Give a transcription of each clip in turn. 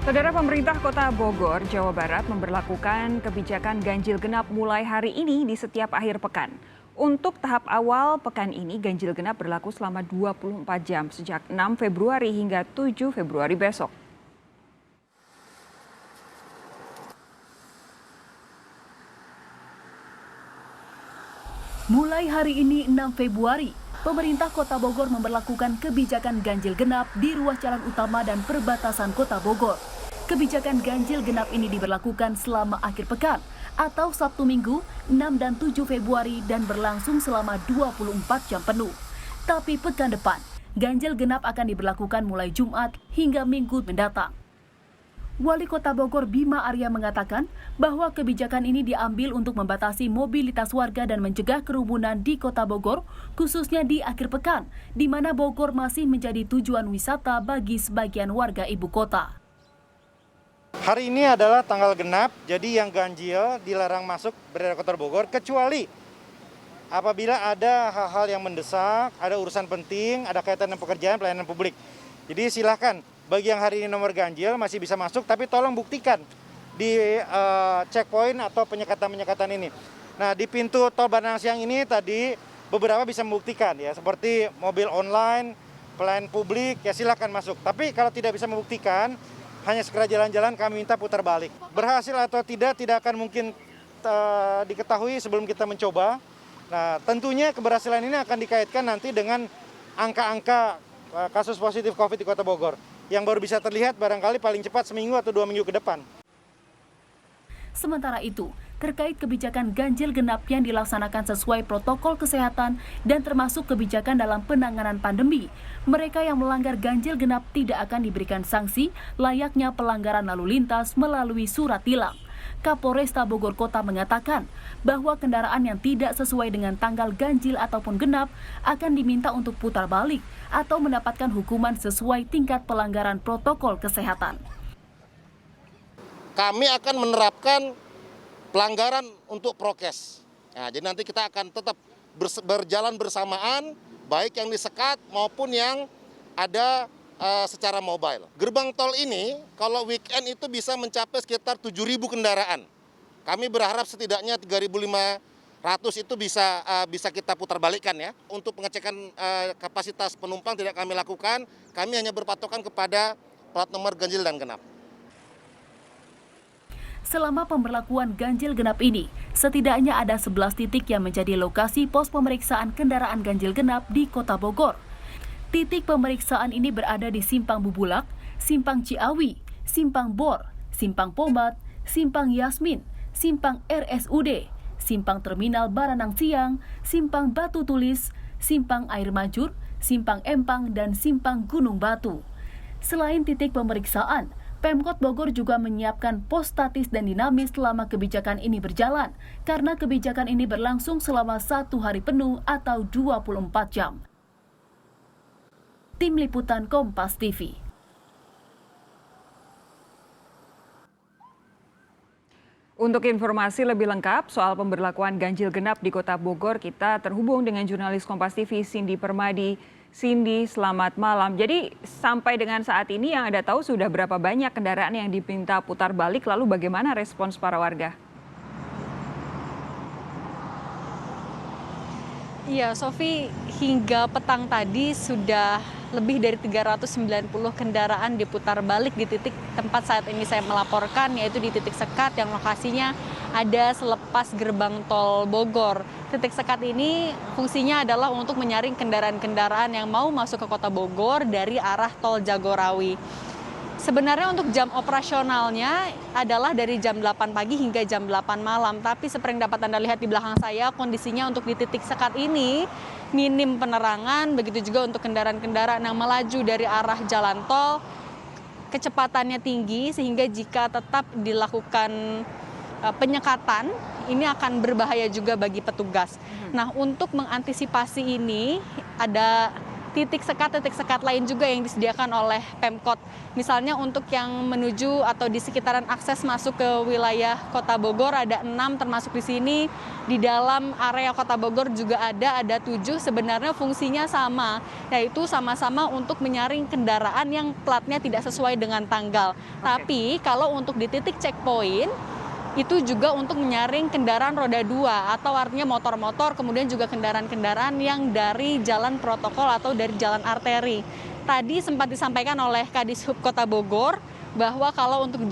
Saudara, pemerintah Kota Bogor, Jawa Barat memberlakukan kebijakan ganjil genap mulai hari ini di setiap akhir pekan. Untuk tahap awal pekan ini, ganjil genap berlaku selama 24 jam sejak 6 Februari hingga 7 Februari besok. Mulai hari ini 6 Februari, pemerintah Kota Bogor memberlakukan kebijakan ganjil genap di ruas jalan utama dan perbatasan Kota Bogor. Kebijakan ganjil genap ini diberlakukan selama akhir pekan atau Sabtu Minggu 6 dan 7 Februari dan berlangsung selama 24 jam penuh. Tapi pekan depan, ganjil genap akan diberlakukan mulai Jumat hingga Minggu mendatang. Wali Kota Bogor Bima Arya mengatakan bahwa kebijakan ini diambil untuk membatasi mobilitas warga dan mencegah kerumunan di Kota Bogor, khususnya di akhir pekan, di mana Bogor masih menjadi tujuan wisata bagi sebagian warga ibu kota. Hari ini adalah tanggal genap, jadi yang ganjil dilarang masuk berada Kota Bogor, kecuali apabila ada hal-hal yang mendesak, ada urusan penting, ada kaitan dengan pekerjaan pelayanan publik. Jadi silakan. Bagi yang hari ini nomor ganjil masih bisa masuk, tapi tolong buktikan di checkpoint atau penyekatan-penyekatan ini. Nah, di pintu tol Baranang Siang ini tadi beberapa bisa membuktikan ya, seperti mobil online, pelayanan publik, ya silakan masuk. Tapi kalau tidak bisa membuktikan, hanya sekedar jalan-jalan, kami minta putar balik. Berhasil atau tidak akan mungkin diketahui sebelum kita mencoba. Nah, tentunya keberhasilan ini akan dikaitkan nanti dengan angka-angka kasus positif COVID di Kota Bogor, yang baru bisa terlihat barangkali paling cepat seminggu atau 2 minggu ke depan. Sementara itu, terkait kebijakan ganjil genap yang dilaksanakan sesuai protokol kesehatan dan termasuk kebijakan dalam penanganan pandemi, mereka yang melanggar ganjil genap tidak akan diberikan sanksi layaknya pelanggaran lalu lintas melalui surat tilang. Kapolresta Bogor Kota mengatakan bahwa kendaraan yang tidak sesuai dengan tanggal ganjil ataupun genap akan diminta untuk putar balik atau mendapatkan hukuman sesuai tingkat pelanggaran protokol kesehatan. Kami akan menerapkan pelanggaran untuk prokes. Nah, jadi nanti kita akan tetap berjalan bersamaan, baik yang disekat maupun yang ada secara mobile. Gerbang tol ini kalau weekend itu bisa mencapai sekitar 7.000 kendaraan. Kami berharap setidaknya 3.500 itu bisa kita putar balikkan ya. Untuk pengecekan kapasitas penumpang tidak kami lakukan, kami hanya berpatokan kepada plat nomor ganjil dan genap. Selama pemberlakuan ganjil genap ini, setidaknya ada 11 titik yang menjadi lokasi pos pemeriksaan kendaraan ganjil genap di Kota Bogor. Titik pemeriksaan ini berada di Simpang Bubulak, Simpang Ciawi, Simpang Bor, Simpang Pomat, Simpang Yasmin, Simpang RSUD, Simpang Terminal Baranang Siang, Simpang Batu Tulis, Simpang Air Mancur, Simpang Empang, dan Simpang Gunung Batu. Selain titik pemeriksaan, Pemkot Bogor juga menyiapkan pos statis dan dinamis selama kebijakan ini berjalan, karena kebijakan ini berlangsung selama 1 hari penuh atau 24 jam. Tim Liputan Kompas TV. Untuk informasi lebih lengkap soal pemberlakuan ganjil genap di Kota Bogor, kita terhubung dengan jurnalis Kompas TV Cindy Permadi. Cindy, selamat malam. Jadi sampai dengan saat ini yang Anda tahu sudah berapa banyak kendaraan yang dipinta putar balik, lalu bagaimana respons para warga? Iya, Sofi, hingga petang tadi sudah lebih dari 390 kendaraan diputar balik di titik tempat saat ini saya melaporkan, yaitu di titik sekat yang lokasinya ada selepas gerbang tol Bogor. Titik sekat ini fungsinya adalah untuk menyaring kendaraan-kendaraan yang mau masuk ke Kota Bogor dari arah tol Jagorawi. Sebenarnya untuk jam operasionalnya adalah dari jam 8 pagi hingga jam 8 malam. Tapi seperti yang dapat Anda lihat di belakang saya, kondisinya untuk di titik sekat ini minim penerangan. Begitu juga untuk kendaraan-kendaraan yang melaju dari arah jalan tol, kecepatannya tinggi sehingga jika tetap dilakukan penyekatan, ini akan berbahaya juga bagi petugas. Nah, untuk mengantisipasi ini ada titik sekat lain juga yang disediakan oleh Pemkot. Misalnya untuk yang menuju atau di sekitaran akses masuk ke wilayah Kota Bogor ada 6 termasuk di sini. Di dalam area Kota Bogor juga ada 7. Sebenarnya fungsinya sama, yaitu sama-sama untuk menyaring kendaraan yang platnya tidak sesuai dengan tanggal. Tapi kalau untuk di titik checkpoint itu juga untuk menyaring kendaraan roda 2 atau artinya motor-motor, kemudian juga kendaraan-kendaraan yang dari jalan protokol atau dari jalan arteri. Tadi sempat disampaikan oleh Kadishub Kota Bogor bahwa kalau untuk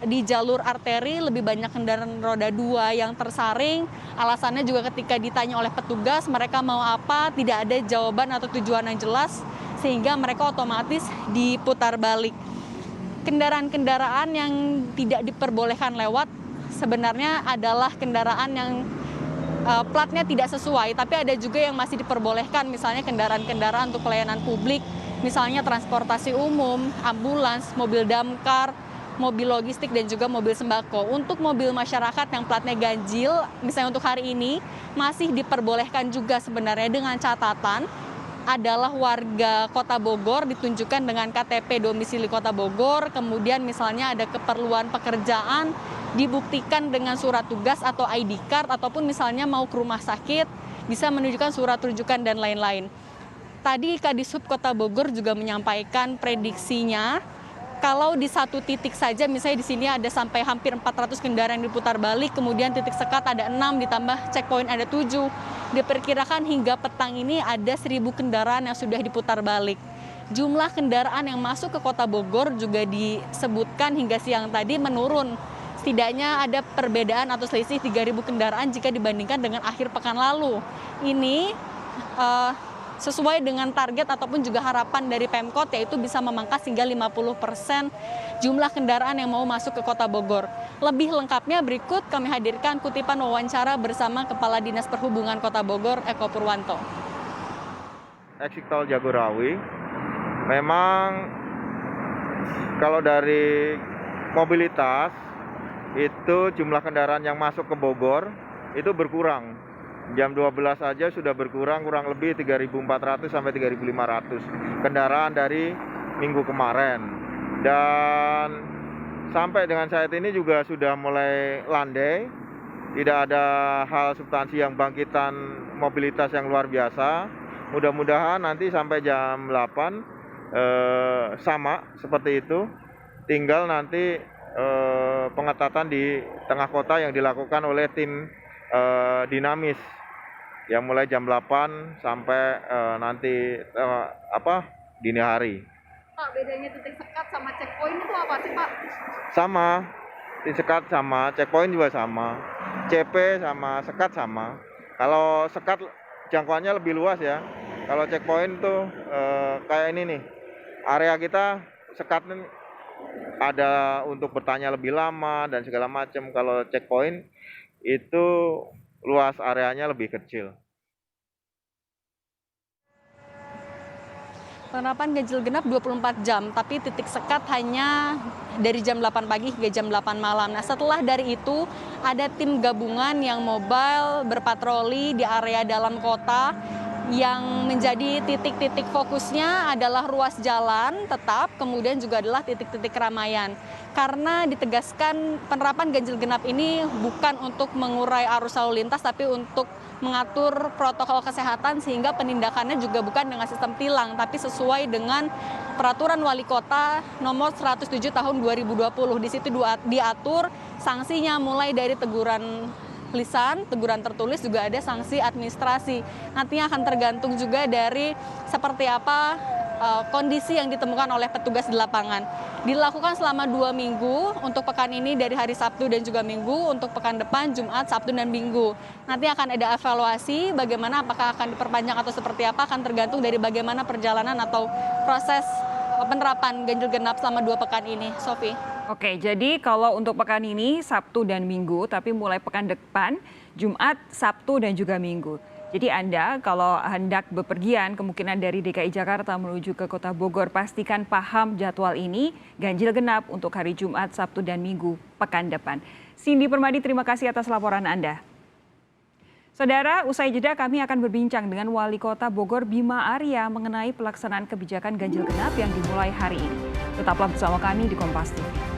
di jalur arteri lebih banyak kendaraan roda 2 yang tersaring. Alasannya juga ketika ditanya oleh petugas mereka mau apa, tidak ada jawaban atau tujuan yang jelas sehingga mereka otomatis diputar balik. Kendaraan-kendaraan yang tidak diperbolehkan lewat sebenarnya adalah kendaraan yang platnya tidak sesuai, tapi ada juga yang masih diperbolehkan, misalnya kendaraan-kendaraan untuk pelayanan publik, misalnya transportasi umum, ambulans, mobil damkar, mobil logistik, dan juga mobil sembako. Untuk mobil masyarakat yang platnya ganjil, misalnya untuk hari ini, masih diperbolehkan juga sebenarnya dengan catatan adalah warga Kota Bogor ditunjukkan dengan KTP domisili Kota Bogor, kemudian misalnya ada keperluan pekerjaan, dibuktikan dengan surat tugas atau ID card, ataupun misalnya mau ke rumah sakit, bisa menunjukkan surat rujukan dan lain-lain. Tadi Kadishub Kota Bogor juga menyampaikan prediksinya, kalau di satu titik saja, misalnya di sini ada sampai hampir 400 kendaraan yang diputar balik, kemudian titik sekat ada 6, ditambah checkpoint ada 7. Diperkirakan hingga petang ini ada 1.000 kendaraan yang sudah diputar balik. Jumlah kendaraan yang masuk ke Kota Bogor juga disebutkan hingga siang tadi menurun. Setidaknya ada perbedaan atau selisih 3.000 kendaraan jika dibandingkan dengan akhir pekan lalu. Ini sesuai dengan target ataupun juga harapan dari Pemkot, yaitu bisa memangkas hingga 50% jumlah kendaraan yang mau masuk ke Kota Bogor. Lebih lengkapnya berikut kami hadirkan kutipan wawancara bersama Kepala Dinas Perhubungan Kota Bogor, Eko Purwanto. Exit tol Jagorawi, memang kalau dari mobilitas itu jumlah kendaraan yang masuk ke Bogor itu berkurang. Jam 12 saja sudah berkurang kurang lebih 3.400 sampai 3.500 kendaraan dari minggu kemarin. Dan sampai dengan saat ini juga sudah mulai landai. Tidak ada hal substansi yang bangkitan mobilitas yang luar biasa. Mudah-mudahan nanti sampai jam 8 sama seperti itu. Tinggal nanti pengetatan di tengah kota yang dilakukan oleh tim dinamis yang mulai jam 8 sampai nanti dini hari. Pak, bedanya titik sekat sama checkpoint itu apa sih, Pak? Sama, titik sekat sama, checkpoint juga sama, CP sama sekat sama. Kalau sekat jangkauannya lebih luas ya. Kalau checkpoint tuh kayak ini nih, area kita sekat ada untuk bertanya lebih lama dan segala macam. Kalau checkpoint itu luas areanya lebih kecil. Penerapan ganjil genap 24 jam, tapi titik sekat hanya dari jam 8 pagi hingga jam 8 malam. Nah, setelah dari itu ada tim gabungan yang mobile berpatroli di area dalam kota, yang menjadi titik-titik fokusnya adalah ruas jalan tetap, kemudian juga adalah titik-titik keramaian. Karena ditegaskan penerapan ganjil genap ini bukan untuk mengurai arus lalu lintas, tapi untuk mengatur protokol kesehatan, sehingga penindakannya juga bukan dengan sistem tilang, tapi sesuai dengan peraturan wali kota nomor 107 tahun 2020. Di situ diatur sanksinya mulai dari teguran lisan, teguran tertulis, juga ada sanksi administrasi. Nantinya akan tergantung juga dari seperti apa kondisi yang ditemukan oleh petugas di lapangan. Dilakukan selama 2 minggu, untuk pekan ini dari hari Sabtu dan juga Minggu, untuk pekan depan Jumat, Sabtu, dan Minggu. Nanti akan ada evaluasi bagaimana, apakah akan diperpanjang atau seperti apa, akan tergantung dari bagaimana perjalanan atau proses penerapan ganjil genap selama 2 pekan ini. Sofi. Oke, jadi kalau untuk pekan ini Sabtu dan Minggu, tapi mulai pekan depan Jumat, Sabtu, dan juga Minggu. Jadi Anda kalau hendak bepergian kemungkinan dari DKI Jakarta menuju ke Kota Bogor, pastikan paham jadwal ini ganjil genap untuk hari Jumat, Sabtu, dan Minggu pekan depan. Cindy Permadi, terima kasih atas laporan Anda. Saudara, usai jeda kami akan berbincang dengan Wali Kota Bogor Bima Arya mengenai pelaksanaan kebijakan ganjil genap yang dimulai hari ini. Tetaplah bersama kami di Kompas TV.